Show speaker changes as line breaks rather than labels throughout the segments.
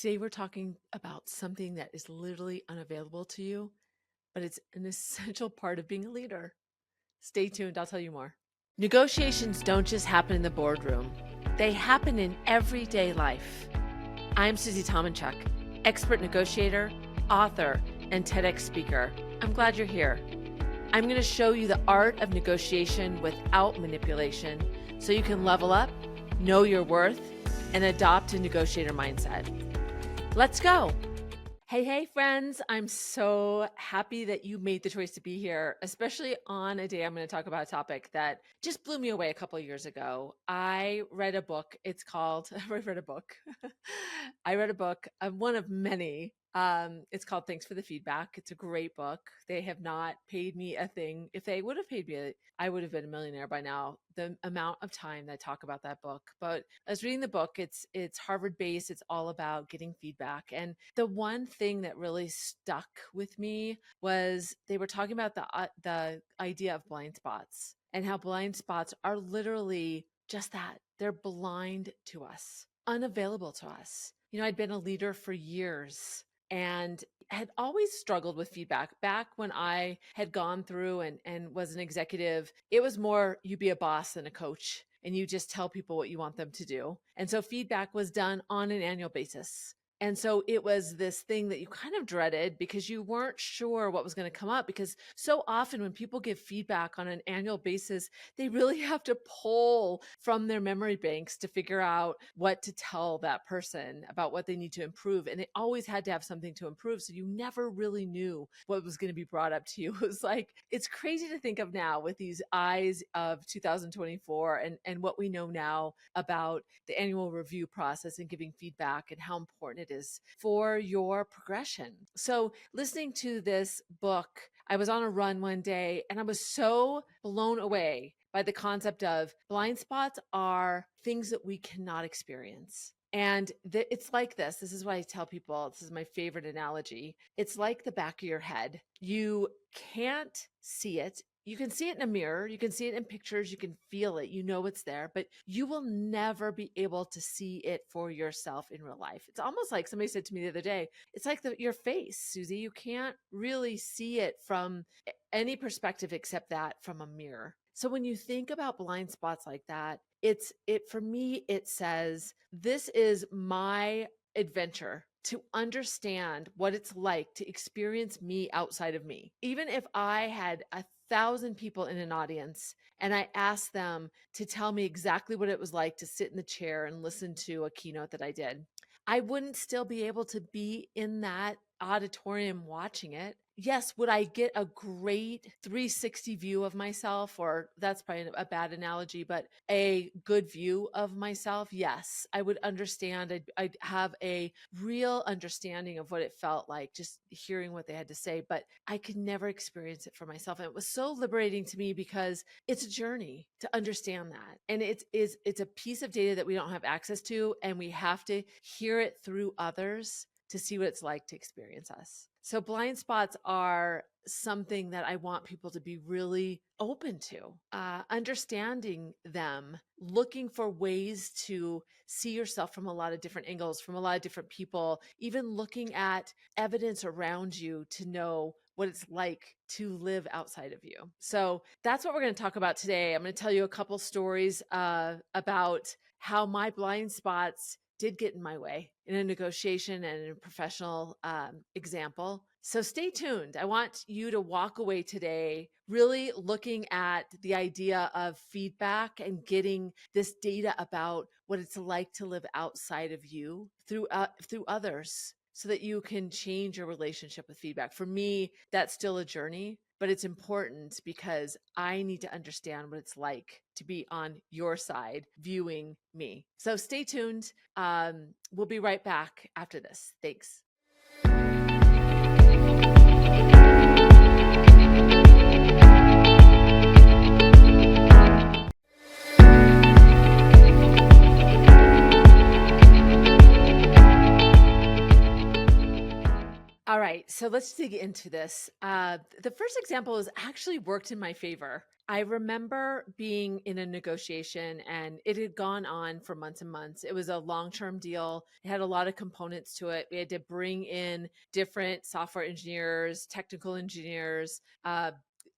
Today, we're talking about something that is literally unavailable to you, but it's an essential part of being a leader. Stay tuned, I'll tell you more. Negotiations don't just happen in the boardroom, they happen in everyday life. I'm Susie Tomenchok, expert negotiator, author, and TEDx speaker. I'm glad you're here. I'm going to show you the art of negotiation without manipulation so you can level up, know your worth, and adopt a negotiator mindset. Let's go. Hey, friends. I'm so happy that you made the choice to be here, especially on a day I'm going to talk about a topic that just blew me away a couple of years ago. I read a book. It's called, I read a book. I read a book, one of many. It's called Thanks for the Feedback. It's a great book. They have not paid me a thing. If they would have paid me, I would have been a millionaire by now. The amount of time that I talk about that book. But I was reading the book. It's Harvard based. It's all about getting feedback. And the one thing that really stuck with me was they were talking about the idea of blind spots and how blind spots are literally just that. They're blind to us, unavailable to us. You know, I'd been a leader for years and had always struggled with feedback. Back when I had gone through and was an executive, it was more you be a boss than a coach and you just tell people what you want them to do. And so feedback was done on an annual basis. And so it was this thing that you kind of dreaded because you weren't sure what was going to come up, because so often when people give feedback on an annual basis, they really have to pull from their memory banks to figure out what to tell that person about what they need to improve. And they always had to have something to improve. So you never really knew what was going to be brought up to you. It was like, it's crazy to think of now with these eyes of 2024 and what we know now about the annual review process and giving feedback and how important it is for your progression. So listening to this book, I was on a run one day and I was so blown away by the concept of blind spots are things that we cannot experience. And it's like this. This is what I tell people. This is my favorite analogy. It's like the back of your head. You can't see it. You can see it in a mirror. You can see it in pictures. You can feel it. You know it's there, but you will never be able to see it for yourself in real life. It's almost like somebody said to me the other day, it's like your face, Susie. You can't really see it from any perspective except that from a mirror. So when you think about blind spots like that, for me, it says, this is my adventure to understand what it's like to experience me outside of me. Even if I had 1,000 people in an audience and I asked them to tell me exactly what it was like to sit in the chair and listen to a keynote that I did, I wouldn't still be able to be in that auditorium watching it. Yes, would I get a great 360 view of myself? Or that's probably a bad analogy, but a good view of myself? Yes, I would understand. I'd have a real understanding of what it felt like just hearing what they had to say, but I could never experience it for myself. And it was so liberating to me because it's a journey to understand that. And it's a piece of data that we don't have access to, and we have to hear it through others to see what it's like to experience us. So blind spots are something that I want people to be really open to, understanding them, looking for ways to see yourself from a lot of different angles, from a lot of different people, even looking at evidence around you to know what it's like to live outside of you. So that's what we're going to talk about today. I'm going to tell you a couple stories about how my blind spots did get in my way in a negotiation and in a professional example. So stay tuned. I want you to walk away today really looking at the idea of feedback and getting this data about what it's like to live outside of you through others, so that you can change your relationship with feedback. For me, that's still a journey, but it's important because I need to understand what it's like to be on your side viewing me. So stay tuned. We'll be right back after this. Thanks. All right, so let's dig into this. The first example has actually worked in my favor. I remember being in a negotiation and it had gone on for months and months. It was a long-term deal. It had a lot of components to it. We had to bring in different software engineers, technical engineers,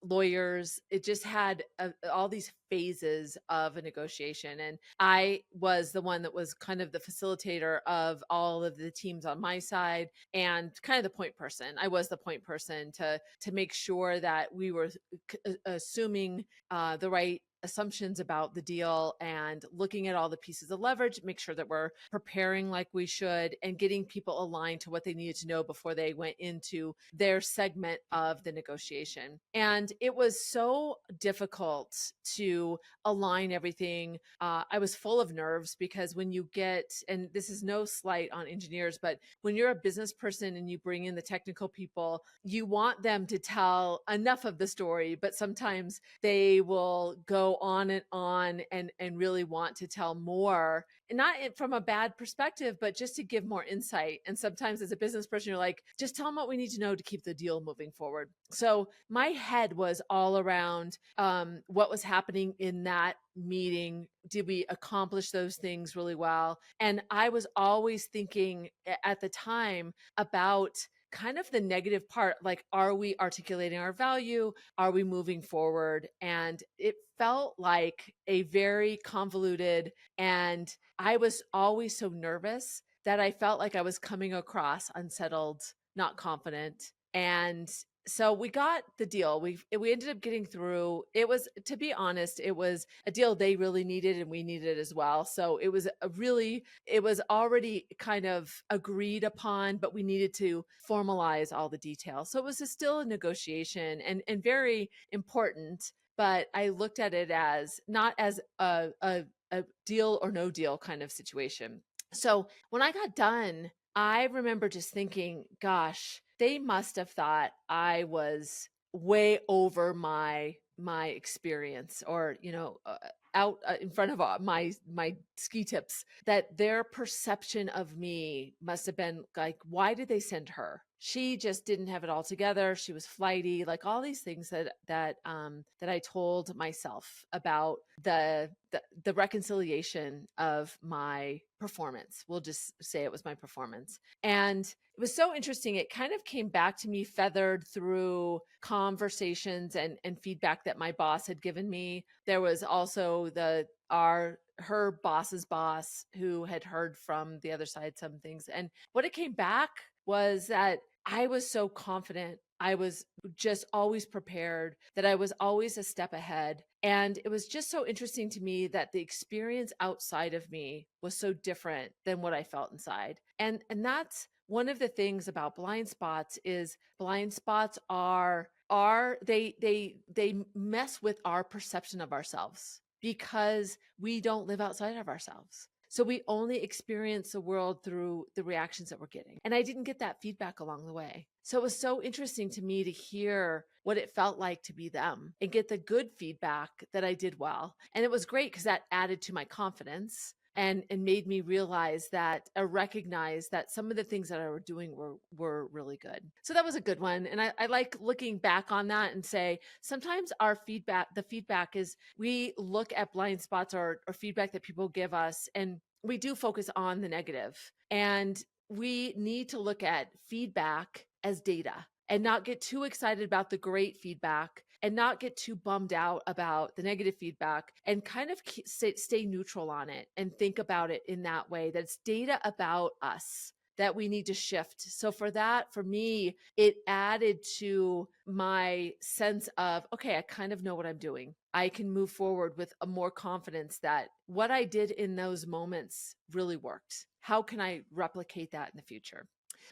lawyers. It just had all these phases of a negotiation. And I was the one that was kind of the facilitator of all of the teams on my side and kind of the point person. I was the point person to make sure that we were assuming the right assumptions about the deal and looking at all the pieces of leverage, make sure that we're preparing like we should and getting people aligned to what they needed to know before they went into their segment of the negotiation. And it was so difficult to align everything. I was full of nerves because when you get, and this is no slight on engineers, but when you're a business person and you bring in the technical people, you want them to tell enough of the story, but sometimes they will go on and really want to tell more, and not from a bad perspective, but just to give more insight. And sometimes as a business person, you're like, just tell them what we need to know to keep the deal moving forward. So my head was all around what was happening in that meeting. Did we accomplish those things really well? And I was always thinking at the time about kind of the negative part, like, are we articulating our value? Are we moving forward? And it felt like a very convoluted, and I was always so nervous that I felt like I was coming across unsettled, not confident. And so we got the deal. We ended up getting through. It was, to be honest, it was a deal they really needed and we needed as well. So it was it was already kind of agreed upon, but we needed to formalize all the details. So it was still a negotiation and very important. But I looked at it as not as a deal or no deal kind of situation. So when I got done, I remember just thinking, gosh, they must have thought I was way over my experience, or out in front of my ski tips, that their perception of me must have been like, why did they send her? She just didn't have it all together. She was flighty, like all these things that I told myself about the reconciliation of my performance. We'll just say it was my performance. And it was so interesting. It kind of came back to me feathered through conversations and feedback that my boss had given me. There was also her boss's boss who had heard from the other side some things. And what it came back was that I was so confident. I was just always prepared, that I was always a step ahead. And it was just so interesting to me that the experience outside of me was so different than what I felt inside. And that's one of the things about blind spots. Is blind spots they mess with our perception of ourselves because we don't live outside of ourselves. So we only experience the world through the reactions that we're getting. And I didn't get that feedback along the way. So it was so interesting to me to hear what it felt like to be them and get the good feedback that I did well. And it was great because that added to my confidence and made me realize that, recognize that some of the things that I were doing were really good. So that was a good one. And I like looking back on that and say, sometimes the feedback is, we look at blind spots or feedback that people give us, and we do focus on the negative. And we need to look at feedback as data and not get too excited about the great feedback and not get too bummed out about the negative feedback, and kind of stay neutral on it and think about it in that way, that it's data about us that we need to shift. So for me, it added to my sense of, okay, I kind of know what I'm doing. I can move forward with a more confidence that what I did in those moments really worked. How can I replicate that in the future?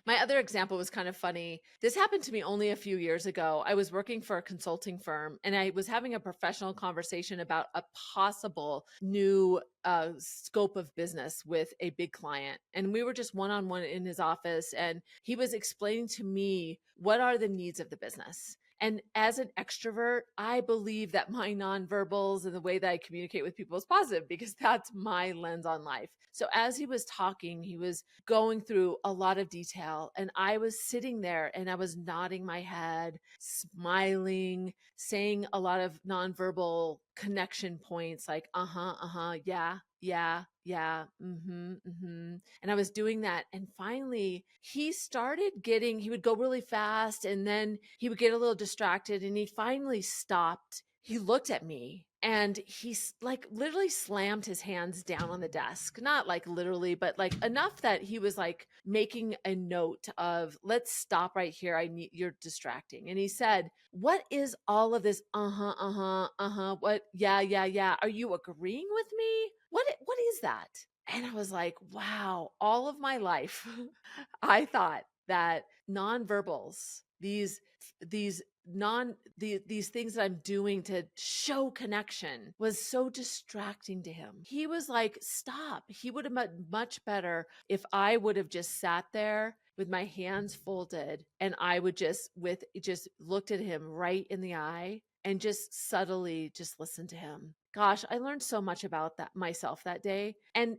My other example was kind of funny. This happened to me only a few years ago. I was working for a consulting firm and I was having a professional conversation about a possible new scope of business with a big client. And we were just one-on-one in his office, and he was explaining to me what are the needs of the business. And as an extrovert, I believe that my nonverbals and the way that I communicate with people is positive because that's my lens on life. So as he was talking, he was going through a lot of detail, and I was sitting there and I was nodding my head, smiling, saying a lot of nonverbal connection points like, yeah, yeah, yeah, and I was doing that. And finally, he started getting, he would go really fast and then he would get a little distracted and he finally stopped. He looked at me and he's like literally slammed his hands down on the desk. Not like literally, but like enough that he was like making a note of, let's stop right here. You're distracting. And he said, what is all of this? What? Yeah, yeah, yeah. Are you agreeing with me? What is that? And I was like, wow, all of my life, I thought that nonverbals, these things that I'm doing to show connection was so distracting to him. He was like, stop. He would have been much better if I would have just sat there with my hands folded and I would just looked at him right in the eye and just subtly just listened to him. Gosh, I learned so much about that myself that day, and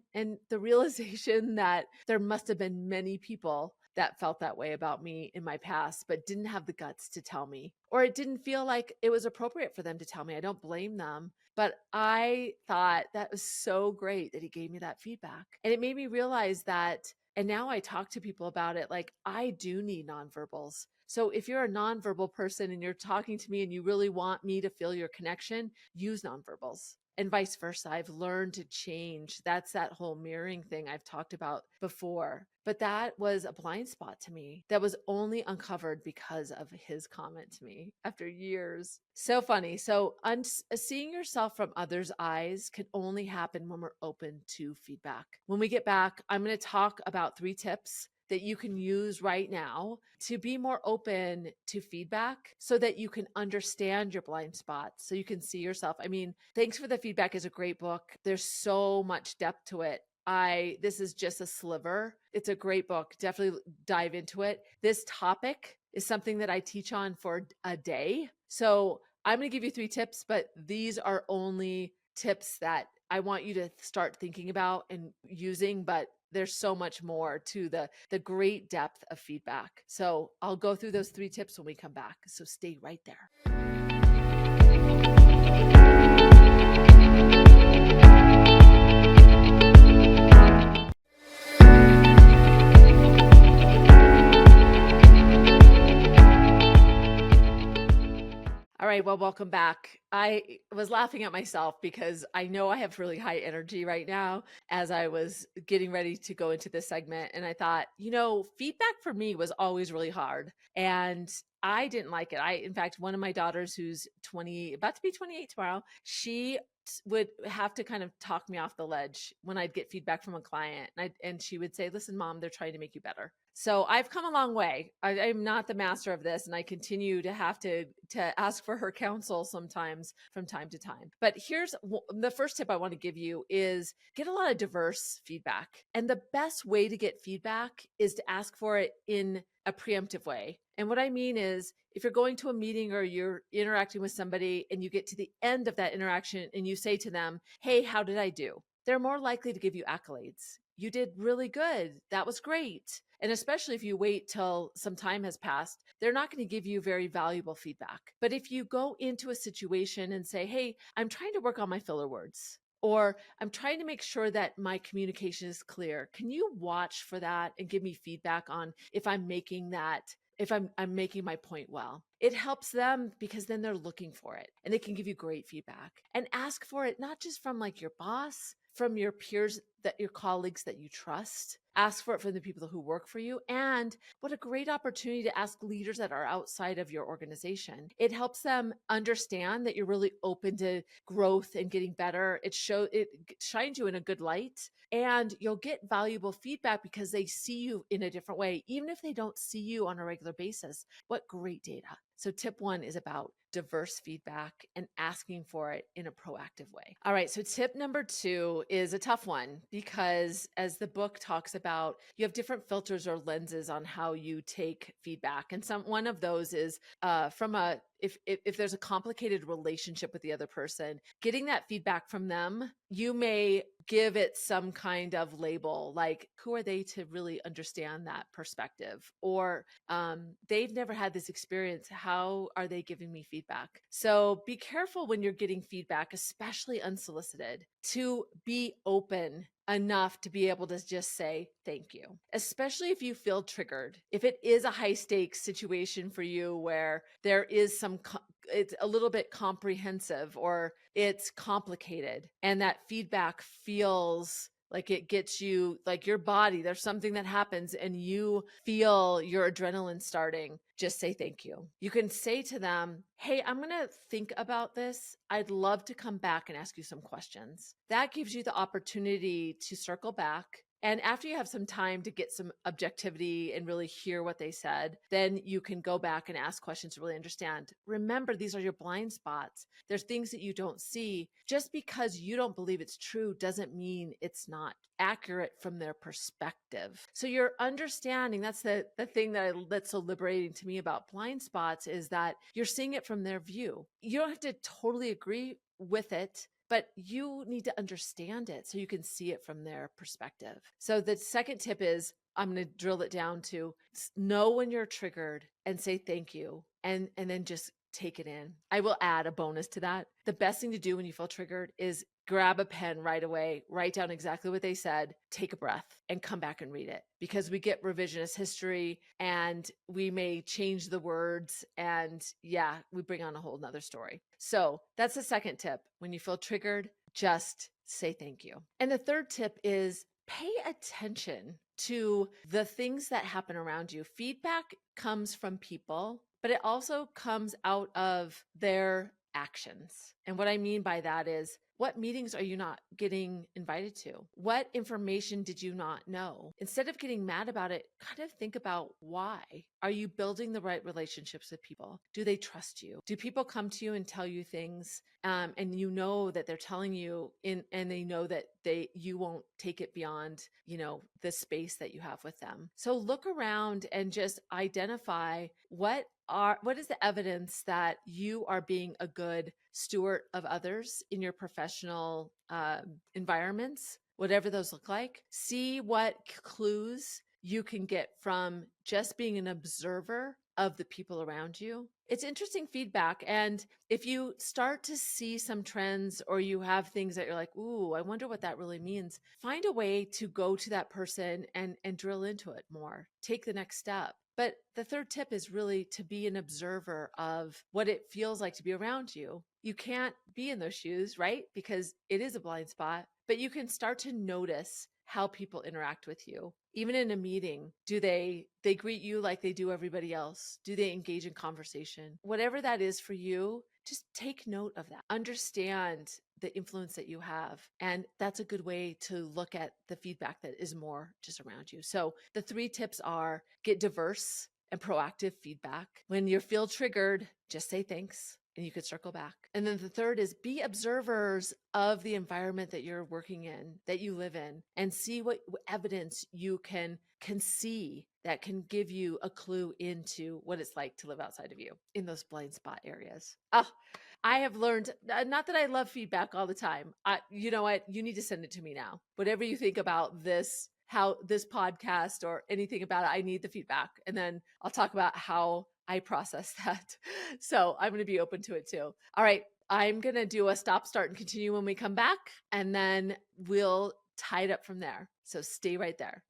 the realization that there must have been many people that felt that way about me in my past, but didn't have the guts to tell me, or it didn't feel like it was appropriate for them to tell me. I don't blame them, but I thought that was so great that he gave me that feedback. And it made me realize that, and now I talk to people about it, like I do need nonverbals. So if you're a nonverbal person and you're talking to me and you really want me to feel your connection, use nonverbals. And vice versa. I've learned to change. That's that whole mirroring thing I've talked about before. But that was a blind spot to me that was only uncovered because of his comment to me after years. So funny. So seeing yourself from others' eyes can only happen when we're open to feedback. When we get back, I'm going to talk about 3 tips that you can use right now to be more open to feedback so that you can understand your blind spots, so you can see yourself. I mean, Thanks for the Feedback is a great book. There's so much depth to it. This is just a sliver. It's a great book. Definitely dive into it. This topic is something that I teach on for a day. So I'm going to give you 3 tips, but these are only tips that I want you to start thinking about and using, but there's so much more to the great depth of feedback. So I'll go through those 3 tips when we come back. So stay right there. All right, well, welcome back. I was laughing at myself because I know I have really high energy right now as I was getting ready to go into this segment. And I thought, feedback for me was always really hard. And I didn't like it. In fact, one of my daughters who's about to be 28 tomorrow, she would have to kind of talk me off the ledge when I'd get feedback from a client. And she would say, listen, Mom, they're trying to make you better. So I've come a long way. I'm not the master of this, and I continue to have to ask for her counsel sometimes from time to time. But here's the first tip I want to give you is get a lot of diverse feedback. And the best way to get feedback is to ask for it in a preemptive way. And what I mean is, if you're going to a meeting or you're interacting with somebody and you get to the end of that interaction and you say to them, hey, how did I do? They're more likely to give you accolades. You did really good. That was great. And especially if you wait till some time has passed, they're not going to give you very valuable feedback. But if you go into a situation and say, hey, I'm trying to work on my filler words, or I'm trying to make sure that my communication is clear, can you watch for that and give me feedback on if I'm making making my point well? It helps them because then they're looking for it and they can give you great feedback. And ask for it not just from like your boss, from your peers, your colleagues that you trust. Ask for it from the people who work for you. And what a great opportunity to ask leaders that are outside of your organization. It helps them understand that you're really open to growth and getting better. It shines you in a good light, and you'll get valuable feedback because they see you in a different way, even if they don't see you on a regular basis. What great data. So tip 1 is about diverse feedback and asking for it in a proactive way. All right. So tip number 2 is a tough one because, as the book talks about, you have different filters or lenses on how you take feedback. And one of those is from a if there's a complicated relationship with the other person, getting that feedback from them, you may give it some kind of label, like who are they to really understand that perspective? Or they've never had this experience. How are they giving me feedback? So be careful when you're getting feedback, especially unsolicited, to be open enough to be able to just say thank you, especially if you feel triggered. If it is a high stakes situation for you where there is it's a little bit comprehensive or it's complicated and that feedback feels like it gets you, like your body, there's something that happens and you feel your adrenaline starting, just say thank you. You can say to them, hey, I'm going to think about this. I'd love to come back and ask you some questions. That gives you the opportunity to circle back. And after you have some time to get some objectivity and really hear what they said, then you can go back and ask questions to really understand. Remember, these are your blind spots. There's things that you don't see. Just because you don't believe it's true doesn't mean it's not accurate from their perspective. So you're understanding, that's the thing that's so liberating to me about blind spots, is that you're seeing it from their view. You don't have to totally agree with it, but you need to understand it so you can see it from their perspective. So the second tip is, I'm going to drill it down to know when you're triggered and say thank you, and then just take it in. I will add a bonus to that. The best thing to do when you feel triggered is grab a pen right away, write down exactly what they said, take a breath, and come back and read it. Because we get revisionist history and we may change the words, and we bring on a whole nother story. So that's the second tip. When you feel triggered, just say thank you. And the third tip is pay attention to the things that happen around you. Feedback comes from people, but it also comes out of their actions. And what I mean by that is, what meetings are you not getting invited to? What information did you not know? Instead of getting mad about it, kind of think about why. Are you building the right relationships with people? Do they trust you? Do people come to you and tell you things, and you know that they're telling you and they know that you won't take it beyond, the space that you have with them? So look around and just identify what is the evidence that you are being a good steward of others in your professional environments, whatever those look like. See what clues you can get from just being an observer of the people around you. It's interesting feedback. And if you start to see some trends, or you have things that you're like, ooh, I wonder what that really means, find a way to go to that person and drill into it more. Take the next step. But the third tip is really to be an observer of what it feels like to be around you. You can't be in those shoes, right? Because it is a blind spot, but you can start to notice how people interact with you. Even in a meeting, do they greet you like they do everybody else? Do they engage in conversation? Whatever that is for you, just take note of that. Understand the influence that you have. And that's a good way to look at the feedback that is more just around you. So the 3 tips are: get diverse and proactive feedback. When you feel triggered, just say thanks, and you could circle back. And then the third is be observers of the environment that you're working in, that you live in, and see what evidence you can see that can give you a clue into what it's like to live outside of you in those blind spot areas. I have learned, not that I love feedback all the time. You know what? You need to send it to me now. Whatever you think about this, how this podcast or anything about it, I need the feedback. And then I'll talk about how I process that. So I'm going to be open to it too. All right. I'm going to do a stop, start, and continue when we come back, and then we'll tie it up from there. So stay right there.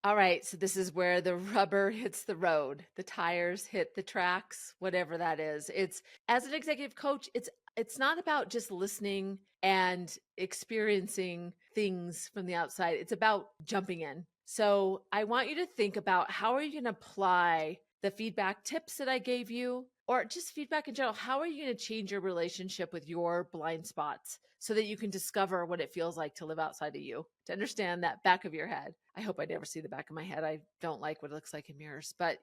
All right, so this is where the rubber hits the road, the tires hit the tracks, whatever that is. It's, as an executive coach, it's not about just listening and experiencing things from the outside. It's about jumping in. So I want you to think about, how are you going to apply the feedback tips that I gave you or just feedback in general. How are you going to change your relationship with your blind spots so that you can discover what it feels like to live outside of you, to understand that back of your head? I hope I never see the back of my head. I don't like what it looks like in mirrors, but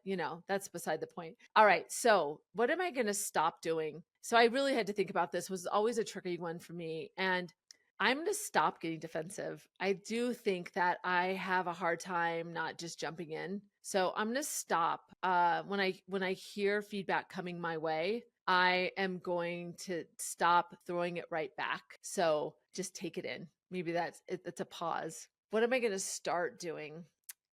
that's beside the point. All right. So what am I going to stop doing? So I really had to think about this. It was always a tricky one for me. And I'm going to stop getting defensive. I do think that I have a hard time not just jumping in. So I'm going to stop. When I hear feedback coming my way, I am going to stop throwing it right back. So just take it in. Maybe it's a pause. What am I going to start doing?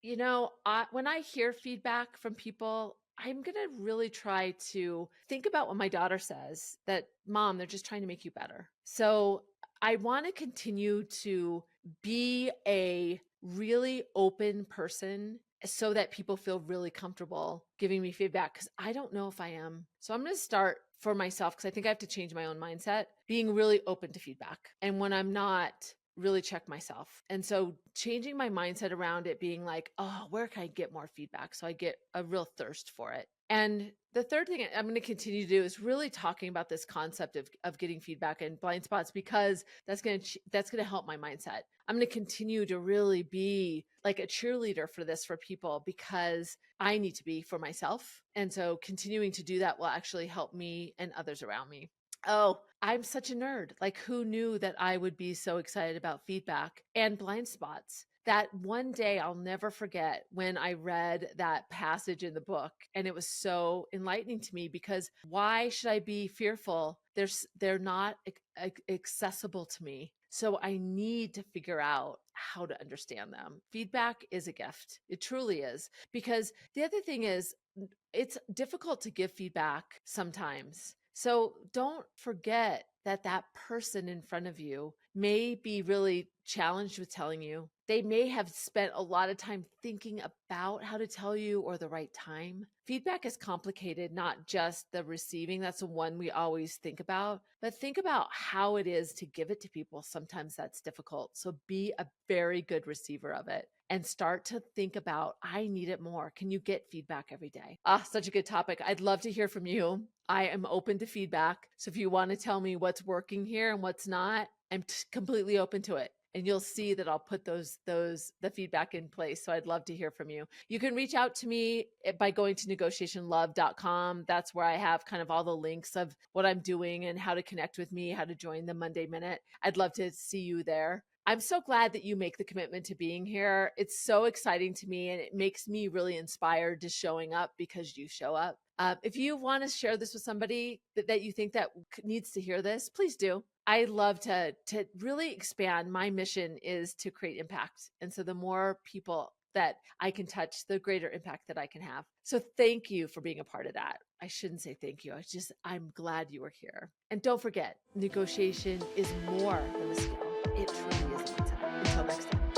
When I hear feedback from people, I'm going to really try to think about what my daughter says, that mom, they're just trying to make you better. So I want to continue to be a really open person so that people feel really comfortable giving me feedback, because I don't know if I am. So I'm going to start for myself, because I think I have to change my own mindset, being really open to feedback. And when I'm not, really check myself. And so changing my mindset around it being like, oh, where can I get more feedback? So I get a real thirst for it. And the third thing I'm going to continue to do is really talking about this concept of getting feedback and blind spots, because that's going to help my mindset. I'm going to continue to really be like a cheerleader for this for people, because I need to be for myself. And so continuing to do that will actually help me and others around me. Oh, I'm such a nerd. Like, who knew that I would be so excited about feedback and blind spots? That one day I'll never forget when I read that passage in the book, and it was so enlightening to me, because why should I be fearful? They're not accessible to me. So I need to figure out how to understand them. Feedback is a gift. It truly is. Because the other thing is, it's difficult to give feedback sometimes. So don't forget that that person in front of you may be really challenged with telling you. They may have spent a lot of time thinking about how to tell you, or the right time. Feedback is complicated, not just the receiving. That's the one we always think about, but think about how it is to give it to people. Sometimes that's difficult. So be a very good receiver of it, and start to think about, I need it more. Can you get feedback every day? Such a good topic. I'd love to hear from you. I am open to feedback. So if you want to tell me what's working here and what's not, I'm completely open to it. And you'll see that I'll put the feedback in place. So I'd love to hear from you. You can reach out to me by going to negotiationlove.com. That's where I have kind of all the links of what I'm doing and how to connect with me, how to join the Monday Minute. I'd love to see you there. I'm so glad that you make the commitment to being here. It's so exciting to me, and it makes me really inspired to showing up because you show up. If you want to share this with somebody that you think that needs to hear this, please do. I love to really expand. My mission is to create impact. And so the more people that I can touch, the greater impact that I can have. So thank you for being a part of that. I shouldn't say thank you. I'm glad you were here. And don't forget, negotiation is more than a skill. It truly is a mindset. Until next time.